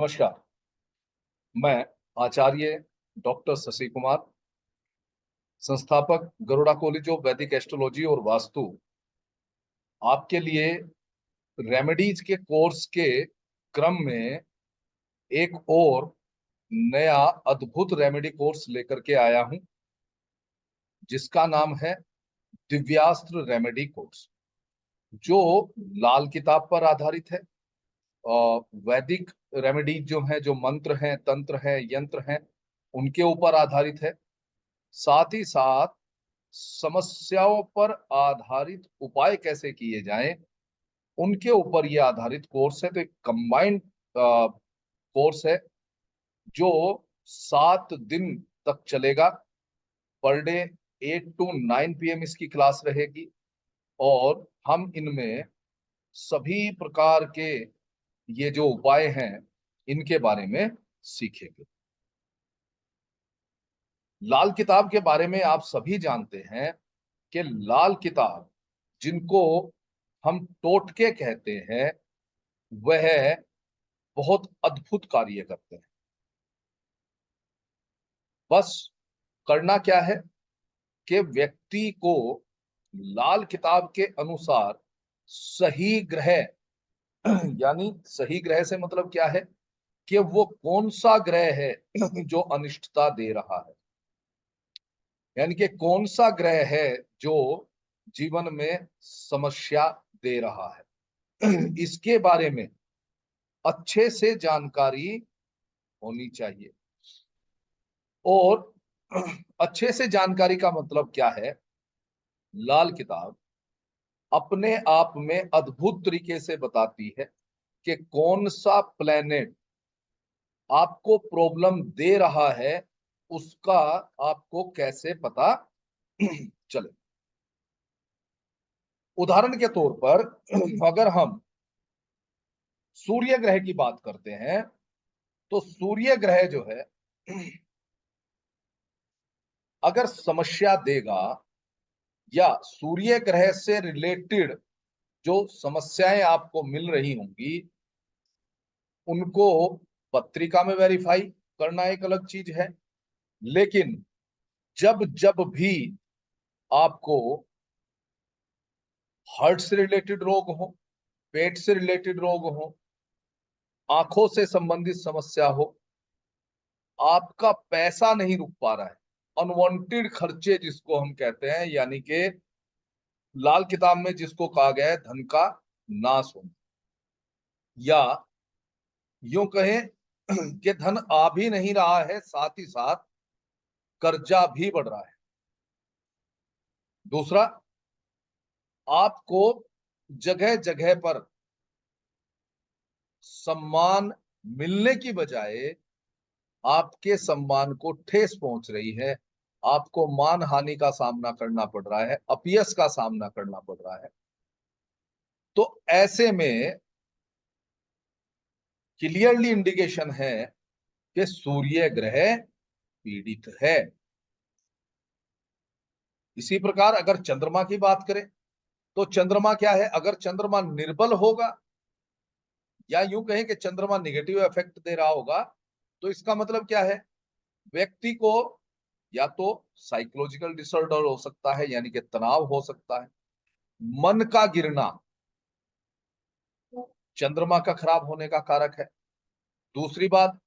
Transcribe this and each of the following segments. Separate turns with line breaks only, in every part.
नमस्कार। मैं आचार्य डॉक्टर शशि कुमार, संस्थापक गरुड़ा कॉलेज ऑफ वैदिक एस्ट्रोलॉजी और वास्तु, आपके लिए रेमेडीज के कोर्स के क्रम में एक और नया अद्भुत रेमेडी कोर्स लेकर के आया हूं, जिसका नाम है दिव्यास्त्र रेमेडी कोर्स, जो लाल किताब पर आधारित है। वैदिक रेमेडीज जो है, जो मंत्र हैं, तंत्र हैं, यंत्र हैं, उनके ऊपर आधारित है। साथ ही साथ समस्याओं पर आधारित उपाय कैसे किए जाएं, उनके ऊपर यह आधारित कोर्स है। तो एक कंबाइंड कोर्स है जो 7 दिन तक चलेगा। पर डे 8 to 9 PM इसकी क्लास रहेगी और हम इनमें सभी प्रकार के ये जो उपाय हैं, इनके बारे में सीखेंगे। लाल किताब के बारे में आप सभी जानते हैं कि लाल किताब, जिनको हम टोटके कहते हैं, वह बहुत अद्भुत कार्य करते हैं। बस करना क्या है कि व्यक्ति को लाल किताब के अनुसार सही ग्रह यानी सही ग्रह से मतलब क्या है कि वो कौन सा ग्रह है जो अनिष्टता दे रहा है, यानी कि कौन सा ग्रह है जो जीवन में समस्या दे रहा है, इसके बारे में अच्छे से जानकारी होनी चाहिए। और अच्छे से जानकारी का मतलब क्या है? लाल किताब अपने आप में अद्भुत तरीके से बताती है कि कौन सा प्लेनेट आपको प्रॉब्लम दे रहा है, उसका आपको कैसे पता चले। उदाहरण के तौर पर अगर हम सूर्य ग्रह की बात करते हैं, तो सूर्य ग्रह जो है अगर समस्या देगा, या सूर्य ग्रह से रिलेटेड जो समस्याएं आपको मिल रही होंगी, उनको पत्रिका में वेरीफाई करना एक अलग चीज है। लेकिन जब जब भी आपको हार्ट से रिलेटेड रोग हो, पेट से रिलेटेड रोग हो, आंखों से संबंधित समस्या हो, आपका पैसा नहीं रुक पा रहा है, अनवांटेड खर्चे जिसको हम कहते हैं, यानी कि लाल किताब में जिसको कहा गया है धन का नाश होना, या यूं कहें कि धन आ भी नहीं रहा है, साथ ही साथ कर्जा भी बढ़ रहा है। दूसरा, आपको जगह जगह पर सम्मान मिलने की बजाय आपके सम्मान को ठेस पहुंच रही है, आपको मान हानि का सामना करना पड़ रहा है, अपयश का सामना करना पड़ रहा है। तो ऐसे में क्लियरली इंडिकेशन है कि सूर्य ग्रह पीड़ित है। इसी प्रकार अगर चंद्रमा की बात करें, तो चंद्रमा क्या है? अगर चंद्रमा निर्बल होगा, या यूं कहें कि चंद्रमा निगेटिव इफेक्ट दे रहा होगा, तो इसका मतलब क्या है? व्यक्ति को या तो साइकोलॉजिकल डिसऑर्डर हो सकता है, यानी कि तनाव हो सकता है, मन का गिरना चंद्रमा का खराब होने का कारक है। दूसरी बात,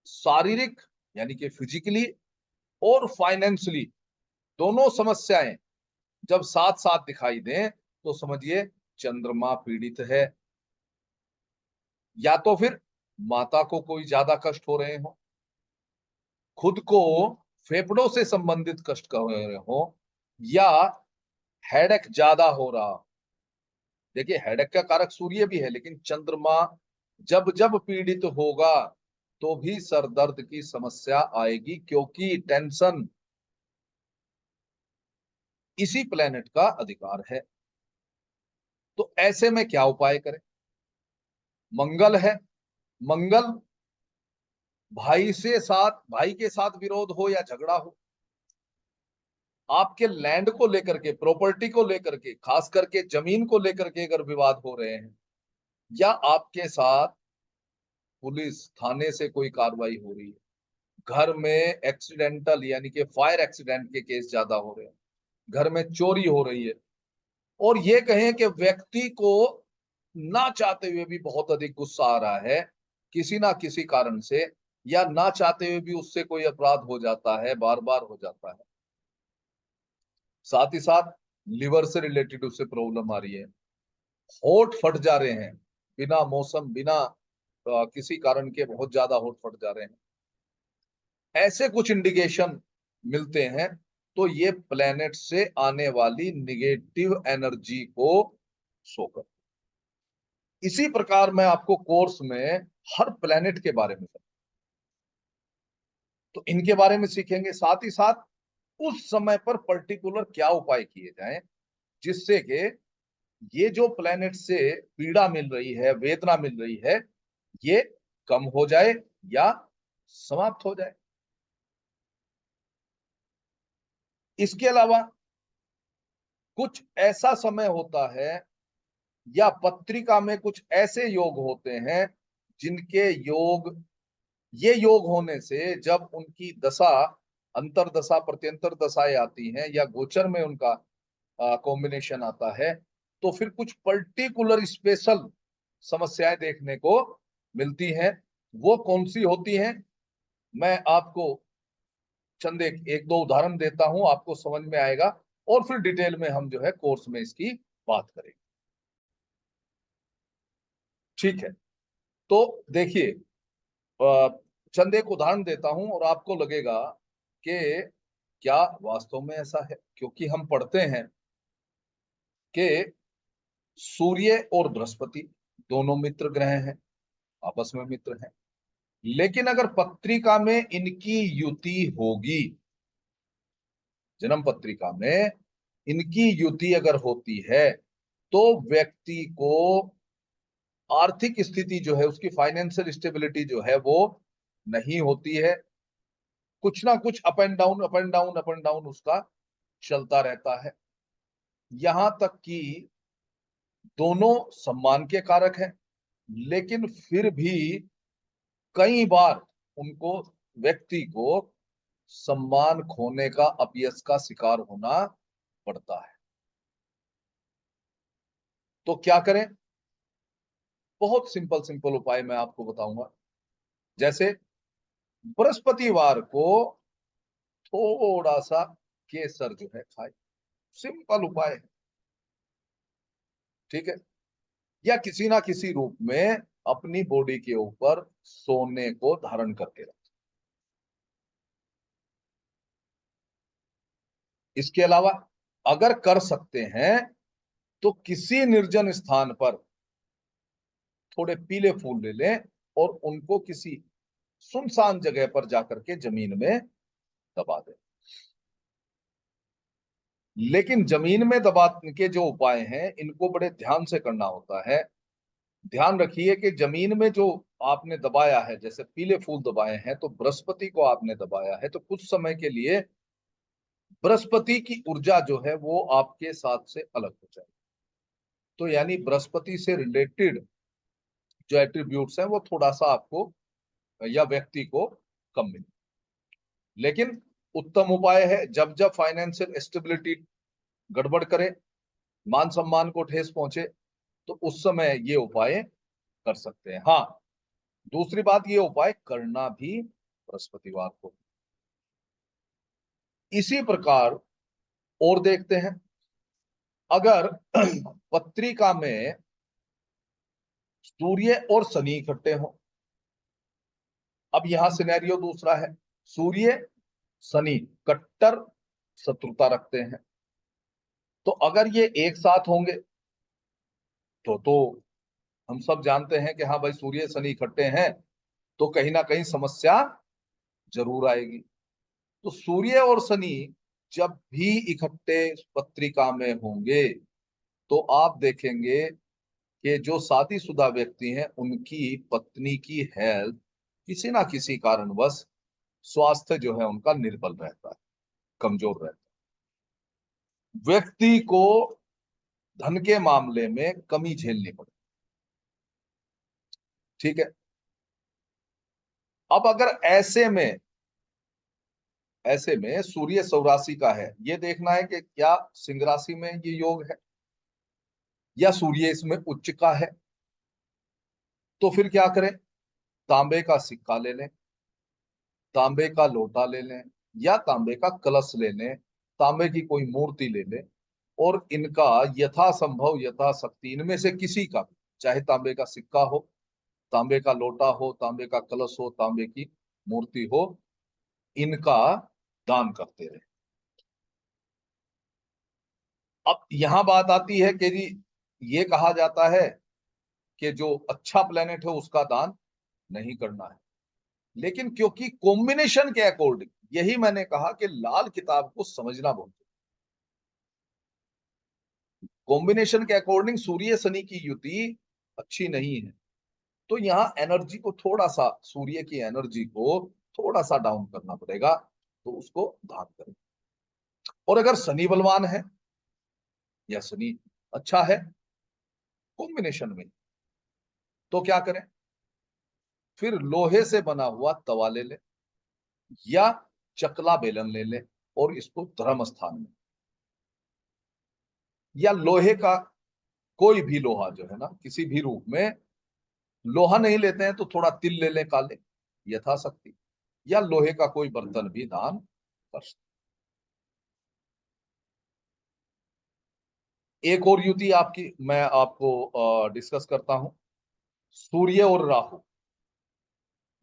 शारीरिक यानी कि फिजिकली और फाइनेंशियली दोनों समस्याएं जब साथ साथ दिखाई दें, तो समझिए चंद्रमा पीड़ित है। या तो फिर माता को कोई ज्यादा कष्ट हो रहे हो, खुद को फेफड़ों से संबंधित कष्ट कर रहे हो, या हेडेक ज्यादा हो रहा। देखिए, हेडेक का कारक सूर्य भी है, लेकिन चंद्रमा जब जब पीड़ित होगा तो भी सर दर्द की समस्या आएगी, क्योंकि टेंशन इसी प्लेनेट का अधिकार है। तो ऐसे में क्या उपाय करें? मंगल है। मंगल भाई के साथ विरोध हो या झगड़ा हो, आपके लैंड को लेकर के, प्रॉपर्टी को लेकर के, खास करके जमीन को लेकर के अगर विवाद हो रहे हैं, या आपके साथ पुलिस थाने से कोई कार्रवाई हो रही है, घर में एक्सीडेंटल यानी कि फायर एक्सीडेंट के केस ज्यादा हो रहे हैं, घर में चोरी हो रही है, और ये कहें कि व्यक्ति को ना चाहते हुए भी बहुत अधिक गुस्सा आ रहा है किसी ना किसी कारण से, या ना चाहते हुए भी उससे कोई अपराध हो जाता है, बार बार हो जाता है, साथ ही साथ लिवर से रिलेटेड उससे प्रॉब्लम आ रही है, होठ फट जा रहे हैं, बिना मौसम बिना किसी कारण के बहुत ज्यादा होठ फट जा रहे हैं, ऐसे कुछ इंडिकेशन मिलते हैं, तो ये प्लेनेट से आने वाली निगेटिव एनर्जी को शो कर। इसी प्रकार मैं आपको कोर्स में हर प्लेनेट के बारे में तो इनके बारे में सीखेंगे, साथ ही साथ उस समय पर पर्टिकुलर क्या उपाय किए जाएं जिससे कि ये जो प्लेनेट से पीड़ा मिल रही है, वेदना मिल रही है, ये कम हो जाए या समाप्त हो जाए। इसके अलावा कुछ ऐसा समय होता है या पत्रिका में कुछ ऐसे योग होते हैं जिनके योग, ये योग होने से जब उनकी दशा, अंतरदशा प्रत्यंतर दशाएं आती हैं या गोचर में उनका कॉम्बिनेशन आता है, तो फिर कुछ पर्टिकुलर स्पेशल समस्याएं देखने को मिलती हैं। वो कौन सी होती हैं, मैं आपको चंद एक दो उदाहरण देता हूं, आपको समझ में आएगा, और फिर डिटेल में हम जो है कोर्स में इसकी बात करेंगे। ठीक है, तो देखिए, चंद एक उदाहरण देता हूं और आपको लगेगा कि क्या वास्तव में ऐसा है, क्योंकि हम पढ़ते हैं कि सूर्य और बृहस्पति दोनों मित्र ग्रह हैं, आपस में मित्र हैं, लेकिन अगर पत्रिका में इनकी युति होगी, जन्म पत्रिका में इनकी युति अगर होती है, तो व्यक्ति को आर्थिक स्थिति जो है, उसकी फाइनेंशियल स्टेबिलिटी जो है वो नहीं होती है, कुछ ना कुछ up and down up and down up and down उसका चलता रहता है, यहां तक कि दोनों सम्मान के कारक हैं, लेकिन फिर भी कई बार उनको, व्यक्ति को सम्मान खोने का, अपयश का शिकार होना पड़ता है। तो क्या करें, बहुत सिंपल सिंपल उपाय मैं आपको बताऊंगा। जैसे बृहस्पतिवार को थोड़ा सा केसर जो है खाए, सिंपल उपाय है, ठीक है, या किसी ना किसी रूप में अपनी बॉडी के ऊपर सोने को धारण करके रखें। इसके अलावा अगर कर सकते हैं तो किसी निर्जन स्थान पर थोड़े पीले फूल ले लें और उनको किसी सुनसान जगह पर जाकर के जमीन में दबा दें। लेकिन जमीन में दबा के जो उपाय हैं इनको बड़े ध्यान से करना होता है। ध्यान रखिए कि जमीन में जो आपने दबाया है, जैसे पीले फूल दबाए हैं तो बृहस्पति को आपने दबाया है, तो कुछ समय के लिए बृहस्पति की ऊर्जा जो है वो आपके साथ से अलग हो जाए, तो यानी बृहस्पति से रिलेटेड जो एट्रीब्यूट्स हैं वो थोड़ा सा आपको या व्यक्ति को कम मिले। लेकिन उत्तम उपाय है, जब जब फाइनेंशियल स्टेबिलिटी गड़बड़ करे, मान सम्मान को ठेस पहुंचे, तो उस समय ये उपाय कर सकते हैं। हाँ, दूसरी बात, ये उपाय करना भी बृहस्पतिवार को। इसी प्रकार और देखते हैं, अगर पत्रिका में सूर्य और शनि इकट्ठे हो, अब यहां सिनेरियो दूसरा है, सूर्य शनि कट्टर शत्रुता रखते हैं, तो अगर ये एक साथ होंगे तो हम सब जानते हैं कि हाँ भाई, सूर्य शनि इकट्ठे हैं तो कहीं ना कहीं समस्या जरूर आएगी। तो सूर्य और शनि जब भी इकट्ठे पत्रिका में होंगे, तो आप देखेंगे कि जो शादीशुदा व्यक्ति हैं उनकी पत्नी की हेल्थ किसी ना किसी कारणवश, स्वास्थ्य जो है उनका निर्बल रहता है, कमजोर रहता है, व्यक्ति को धन के मामले में कमी झेलनी पड़ती, ठीक है। अब अगर ऐसे में सूर्य सौरासी का है, ये देखना है कि क्या सिंह राशि में ये योग है या सूर्य इसमें उच्च का है। तो फिर क्या करें, तांबे का सिक्का ले लें, तांबे का लोटा ले लें, या तांबे का कलश ले लें, तांबे की कोई मूर्ति ले लें, और इनका यथासंभव यथाशक्ति इनमें से किसी का भी, चाहे तांबे का सिक्का हो, तांबे का लोटा हो, तांबे का कलश हो, तांबे की मूर्ति हो, इनका दान करते रहे। अब यहां बात आती है कि जी, ये कहा जाता है कि जो अच्छा प्लेनेट है उसका दान नहीं करना है, लेकिन क्योंकि कॉम्बिनेशन के अकॉर्डिंग, यही मैंने कहा कि लाल किताब को समझना बहुत, कॉम्बिनेशन के अकॉर्डिंग सूर्य शनि की युति अच्छी नहीं है, तो यहाँ एनर्जी को थोड़ा सा, सूर्य की एनर्जी को थोड़ा सा डाउन करना पड़ेगा, तो उसको धान करें। और अगर शनि बलवान है या शनि अच्छा है कॉम्बिनेशन में, तो क्या करें, फिर लोहे से बना हुआ तवा ले ले या चकला बेलन ले ले, और इसको धर्म स्थान में, या लोहे का कोई भी लोहा जो है ना, किसी भी रूप में, लोहा नहीं लेते हैं तो थोड़ा तिल ले लें काले, यथाशक्ति, या लोहे का कोई बर्तन भी दान कर सकते। एक और युति आपकी मैं आपको डिस्कस करता हूं, सूर्य और राहु,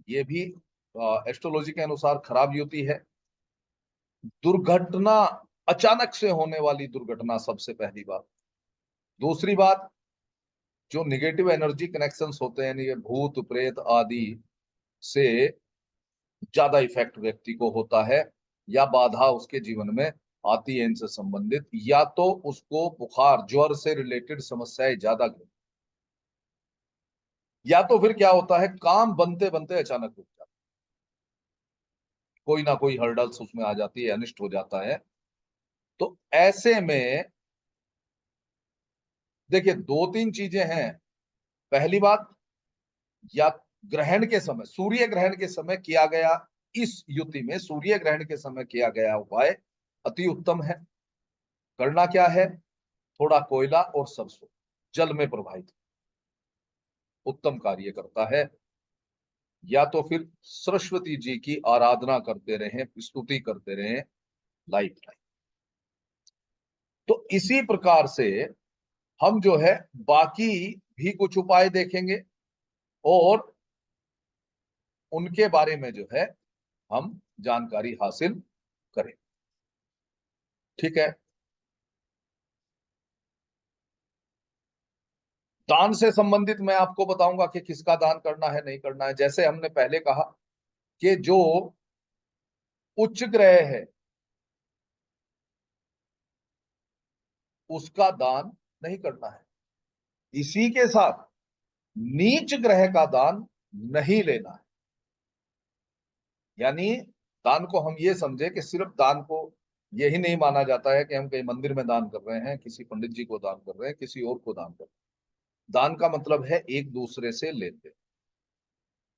ये भी एस्ट्रोलॉजी के अनुसार खराब युति है। दुर्घटना, अचानक से होने वाली दुर्घटना सबसे पहली बात। दूसरी बात, जो निगेटिव एनर्जी कनेक्शंस होते हैं, ये भूत प्रेत आदि से ज्यादा इफेक्ट व्यक्ति को होता है, या बाधा उसके जीवन में आती है इनसे संबंधित, या तो उसको बुखार ज्वर से रिलेटेड समस्याएं ज्यादा, या तो फिर क्या होता है, काम बनते बनते अचानक रुक जाता है, कोई ना कोई हर्डल्स उसमें आ जाती है, अनिष्ट हो जाता है। तो ऐसे में देखिए, दो तीन चीजें हैं। पहली बात, या ग्रहण के समय, सूर्य ग्रहण के समय किया गया, इस युति में सूर्य ग्रहण के समय किया गया उपाय अति उत्तम है। करना क्या है, थोड़ा कोयला और सरसों जल में प्रवाहित, उत्तम कार्य करता है। या तो फिर सरस्वती जी की आराधना करते रहें, स्तुति करते रहें लाइफ टाइम। तो इसी प्रकार से हम जो है बाकी भी कुछ उपाय देखेंगे, और उनके बारे में जो है हम जानकारी हासिल करें। ठीक है। दान से संबंधित मैं आपको बताऊंगा कि किसका दान करना है नहीं करना है। जैसे हमने पहले कहा कि जो उच्च ग्रह है उसका दान नहीं करना है, इसी के साथ नीच ग्रह का दान नहीं लेना है। यानी दान को हम ये समझे कि सिर्फ दान को यही नहीं माना जाता है कि हम कहीं मंदिर में दान कर रहे हैं, किसी पंडित जी को दान कर रहे हैं, किसी और को दान कर रहे हैं। दान का मतलब है एक दूसरे से लेते।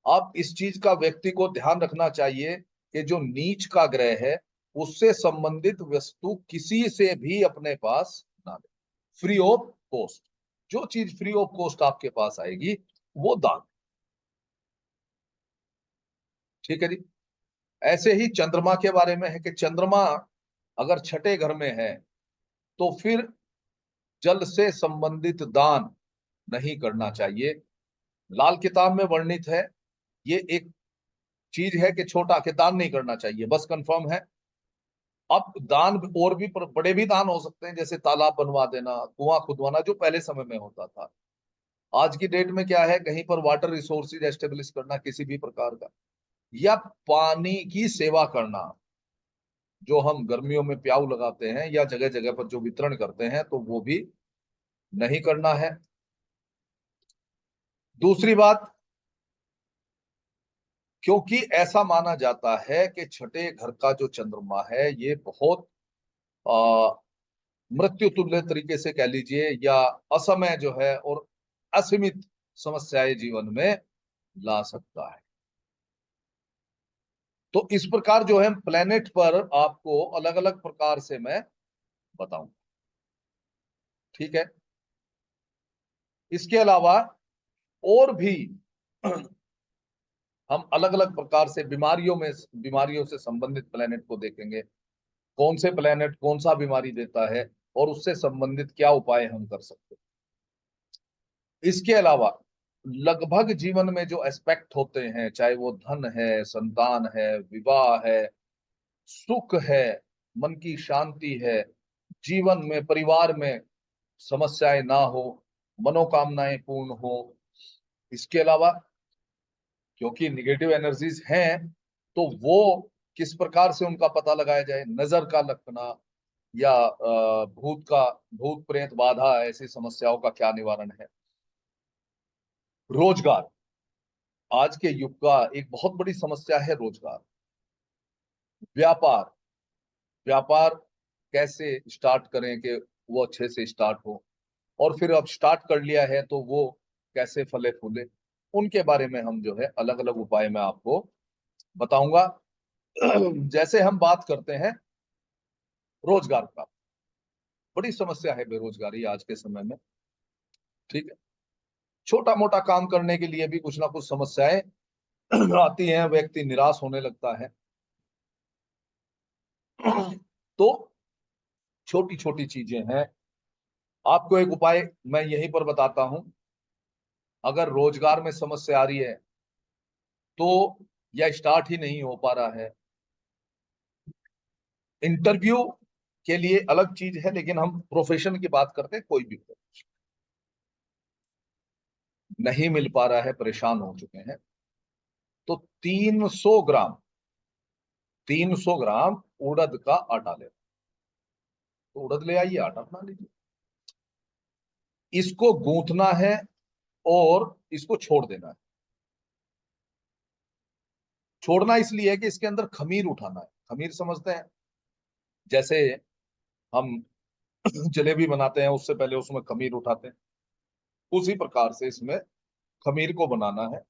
अब इस चीज का व्यक्ति को ध्यान रखना चाहिए कि जो नीच का ग्रह है उससे संबंधित वस्तु किसी से भी अपने पास ना ले, फ्री ऑफ कॉस्ट। जो चीज फ्री ऑफ कॉस्ट आपके पास आएगी वो दान। ठीक है जी। ऐसे ही चंद्रमा के बारे में है कि चंद्रमा अगर छठे घर में है तो फिर जल से संबंधित दान नहीं करना चाहिए। लाल किताब में वर्णित है, ये एक चीज है कि छोटा के दान नहीं करना चाहिए, बस कंफर्म है। अब दान और भी बड़े भी दान हो सकते हैं, जैसे तालाब बनवा देना, कुआं खुदवाना, जो पहले समय में होता था। आज की डेट में क्या है, कहीं पर वाटर रिसोर्सेज एस्टेब्लिश करना किसी भी प्रकार का, या पानी की सेवा करना, जो हम गर्मियों में प्याऊ लगाते हैं या जगह जगह पर जो वितरण करते हैं, तो वो भी नहीं करना है। दूसरी बात, क्योंकि ऐसा माना जाता है कि छठे घर का जो चंद्रमा है ये बहुत मृत्यु तुल्य तरीके से कह लीजिए, या असमय जो है और असीमित समस्याएं जीवन में ला सकता है। तो इस प्रकार जो है प्लेनेट पर आपको अलग अलग प्रकार से मैं बताऊं। ठीक है। इसके अलावा और भी हम अलग अलग प्रकार से बीमारियों से संबंधित प्लेनेट को देखेंगे। कौन से प्लेनेट कौन सा बीमारी देता है और उससे संबंधित क्या उपाय हम कर सकते हैं। इसके अलावा लगभग जीवन में जो एस्पेक्ट होते हैं, चाहे वो धन है, संतान है, विवाह है, सुख है, मन की शांति है, जीवन में परिवार में समस्याएं ना हो, मनोकामनाएं पूर्ण हो। इसके अलावा क्योंकि निगेटिव एनर्जीज हैं, तो वो किस प्रकार से उनका पता लगाया जाए, नजर का लगना या भूत प्रेत बाधा, ऐसी समस्याओं का क्या निवारण है। रोजगार आज के युग का एक बहुत बड़ी समस्या है, रोजगार। व्यापार, व्यापार कैसे स्टार्ट करें कि वो अच्छे से स्टार्ट हो, और फिर अब स्टार्ट कर लिया है तो वो कैसे फले फूले, उनके बारे में हम जो है अलग अलग उपाय मैं आपको बताऊंगा। जैसे हम बात करते हैं रोजगार का, बड़ी समस्या है बेरोजगारी आज के समय में। ठीक है। छोटा मोटा काम करने के लिए भी कुछ ना कुछ समस्याएं आती हैं, व्यक्ति निराश होने लगता है। तो छोटी छोटी चीजें हैं, आपको एक उपाय मैं यहीं पर बताता हूं। अगर रोजगार में समस्या आ रही है तो, या स्टार्ट ही नहीं हो पा रहा है, इंटरव्यू के लिए अलग चीज है, लेकिन हम प्रोफेशन की बात करते हैं, कोई भी नहीं मिल पा रहा है, परेशान हो चुके हैं, तो 300 ग्राम 300 ग्राम उड़द का आटा ले, तो उड़द ले आइए, आटा बना लीजिए। इसको गूंथना है और इसको छोड़ देना है। छोड़ना इसलिए है कि इसके अंदर खमीर उठाना है। खमीर समझते हैं, जैसे हम जलेबी बनाते हैं उससे पहले उसमें खमीर उठाते हैं, उसी प्रकार से इसमें खमीर को बनाना है।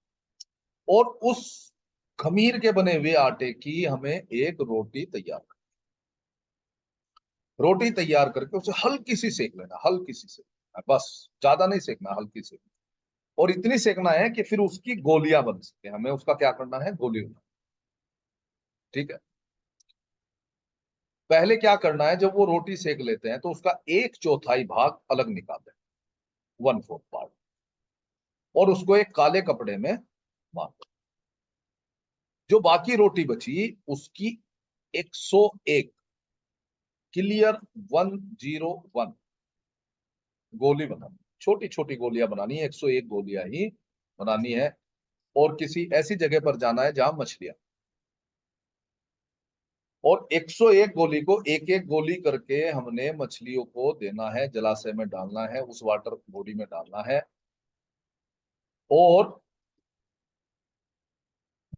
और उस खमीर के बने हुए आटे की हमें एक रोटी तैयार करनी, रोटी तैयार करके उसे हल्की सी सेक लेना, हल्की सी सेक, बस ज्यादा नहीं सेकना, हल्की सेक। और इतनी सेकना है कि फिर उसकी गोलियां बन सके, हमें उसका क्या करना है, गोली बनाना। ठीक है। पहले क्या करना है, जब वो रोटी सेक लेते हैं तो उसका 1/4 भाग अलग निकाल दें, 1/4 पार्ट, और उसको एक काले कपड़े में बांध दो। जो बाकी रोटी बची उसकी 101, क्लियर, 101 गोली बनानी, छोटी छोटी गोलियां बनानी है, 101 गोलियां ही बनानी है। और किसी ऐसी जगह पर जाना है जहां मछलियां, और 101 गोली को एक एक गोली करके हमने मछलियों को देना है, जलाशय में डालना है, उस वाटर बॉडी में डालना है। और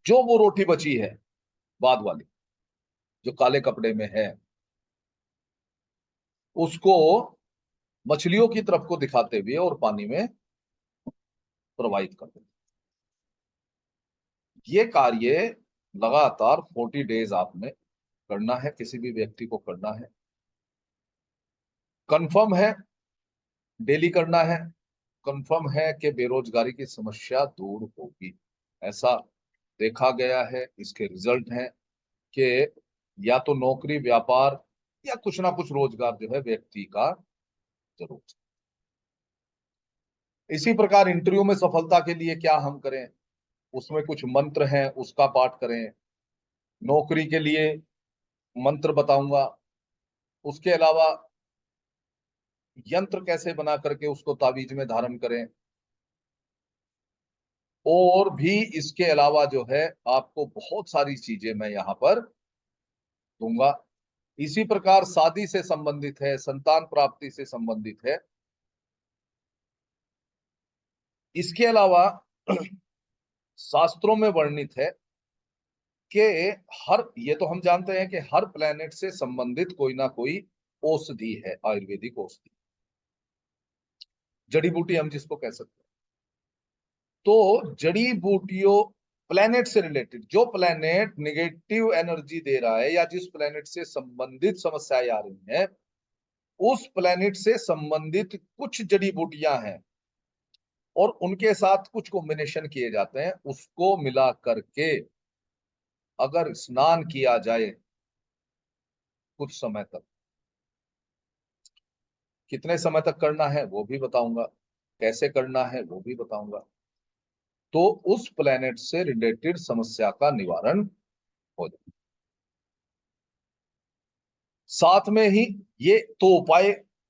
जो वो रोटी बची है बाद वाली, जो काले कपड़े में है, उसको मछलियों की तरफ को दिखाते हुए और पानी में प्रवाहित कर दें। ये कार्य लगातार 40 डेज आपने करना है, किसी भी व्यक्ति को करना है। कंफर्म है, डेली करना है। कंफर्म है कि बेरोजगारी की समस्या दूर होगी। ऐसा देखा गया है, इसके रिजल्ट हैं कि या तो नौकरी, व्यापार या कुछ ना कुछ रोजगार जो है व्यक्ति का जरूर। इसी प्रकार इंटरव्यू में सफलता के लिए क्या हम करें, उसमें कुछ मंत्र हैं, उसका पाठ करें। नौकरी के लिए मंत्र बताऊंगा। उसके अलावा यंत्र कैसे बना करके उसको ताबीज में धारण करें। और भी इसके अलावा जो है आपको बहुत सारी चीजें मैं यहाँ पर दूंगा। इसी प्रकार शादी से संबंधित है, संतान प्राप्ति से संबंधित है। इसके अलावा शास्त्रों में वर्णित है कि हर, ये तो हम जानते हैं कि हर प्लेनेट से संबंधित कोई ना कोई औषधि है, आयुर्वेदिक औषधि, जड़ी बूटी हम जिसको कह सकते हैं। तो जड़ी बूटियों प्लेनेट से रिलेटेड, जो प्लेनेट निगेटिव एनर्जी दे रहा है या जिस प्लेनेट से संबंधित समस्याएं आ रही हैं, उस प्लेनेट से संबंधित कुछ जड़ी बूटियां हैं और उनके साथ कुछ कॉम्बिनेशन किए जाते हैं, उसको मिला करके अगर स्नान किया जाए कुछ समय तक, कितने समय तक करना है वो भी बताऊंगा, कैसे करना है वो भी बताऊंगा, तो उस प्लेनेट से रिलेटेड समस्या का निवारण हो जाए। साथ में ही ये तो उपाय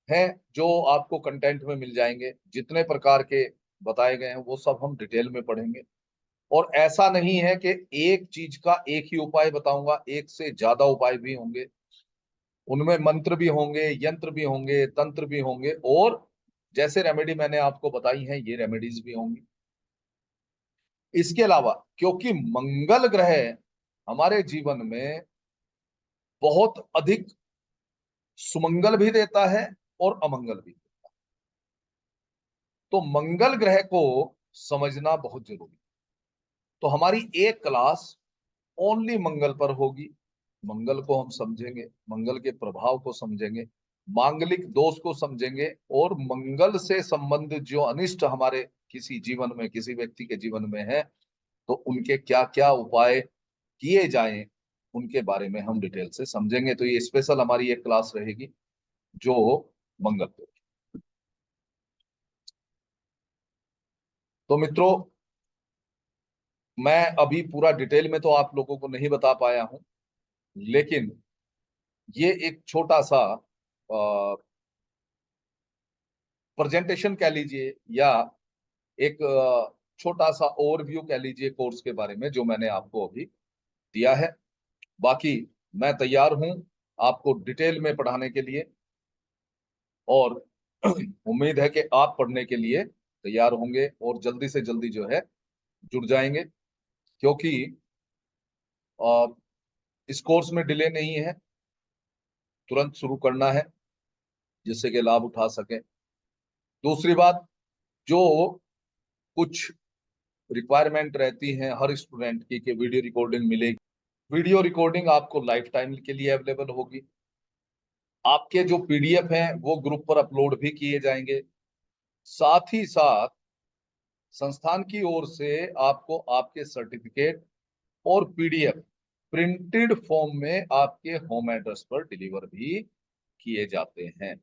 हैं जो आपको कंटेंट में मिल जाएंगे, जितने प्रकार के बताए गए हैं वो सब हम डिटेल में पढ़ेंगे। और ऐसा नहीं है कि एक चीज का एक ही उपाय बताऊंगा, एक से ज्यादा उपाय भी होंगे, उनमें मंत्र भी होंगे, यंत्र भी होंगे, तंत्र भी होंगे, और जैसे रेमेडी मैंने आपको बताई है ये रेमेडीज भी होंगी। इसके अलावा क्योंकि मंगल ग्रह हमारे जीवन में बहुत अधिक सुमंगल भी देता है और अमंगल भी, तो मंगल ग्रह को समझना बहुत जरूरी है। तो हमारी एक क्लास ओनली मंगल पर होगी, मंगल को हम समझेंगे, मंगल के प्रभाव को समझेंगे, मांगलिक दोष को समझेंगे, और मंगल से संबंधित जो अनिष्ट हमारे किसी जीवन में, किसी व्यक्ति के जीवन में है, तो उनके क्या क्या उपाय किए जाएं उनके बारे में हम डिटेल से समझेंगे। तो ये स्पेशल हमारी एक क्लास रहेगी जो मंगल पे। तो मित्रों, मैं अभी पूरा डिटेल में तो आप लोगों को नहीं बता पाया हूं, लेकिन ये एक छोटा सा प्रेजेंटेशन कह लीजिए, या एक छोटा सा ओवरव्यू कह लीजिए कोर्स के बारे में जो मैंने आपको अभी दिया है। बाकी मैं तैयार हूं आपको डिटेल में पढ़ाने के लिए, और उम्मीद है कि आप पढ़ने के लिए तैयार होंगे और जल्दी से जल्दी जो है जुड़ जाएंगे, क्योंकि अ, इस कोर्स में डिले नहीं है, तुरंत शुरू करना है जिससे कि लाभ उठा सके। दूसरी बात, जो कुछ रिक्वायरमेंट रहती है हर स्टूडेंट की कि वीडियो रिकॉर्डिंग मिलेगी, वीडियो रिकॉर्डिंग आपको लाइफ टाइम के लिए अवेलेबल होगी। आपके जो पीडीएफ हैं वो ग्रुप पर अपलोड भी किए जाएंगे। साथ ही साथ संस्थान की ओर से आपको आपके सर्टिफिकेट और पीडीएफ प्रिंटेड फॉर्म में आपके होम एड्रेस पर डिलीवर भी किए जाते हैं।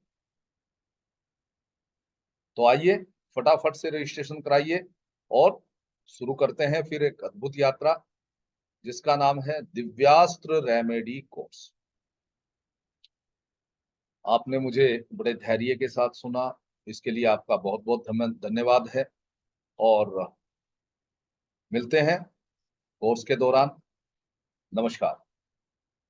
तो आइए फटाफट से रजिस्ट्रेशन कराइए और शुरू करते हैं फिर एक अद्भुत यात्रा जिसका नाम है दिव्यास्त्र रेमेडी कोर्स। आपने मुझे बड़े धैर्य के साथ सुना, इसके लिए आपका बहुत बहुत धन्यवाद है, और मिलते हैं कोर्स के दौरान। नमस्कार।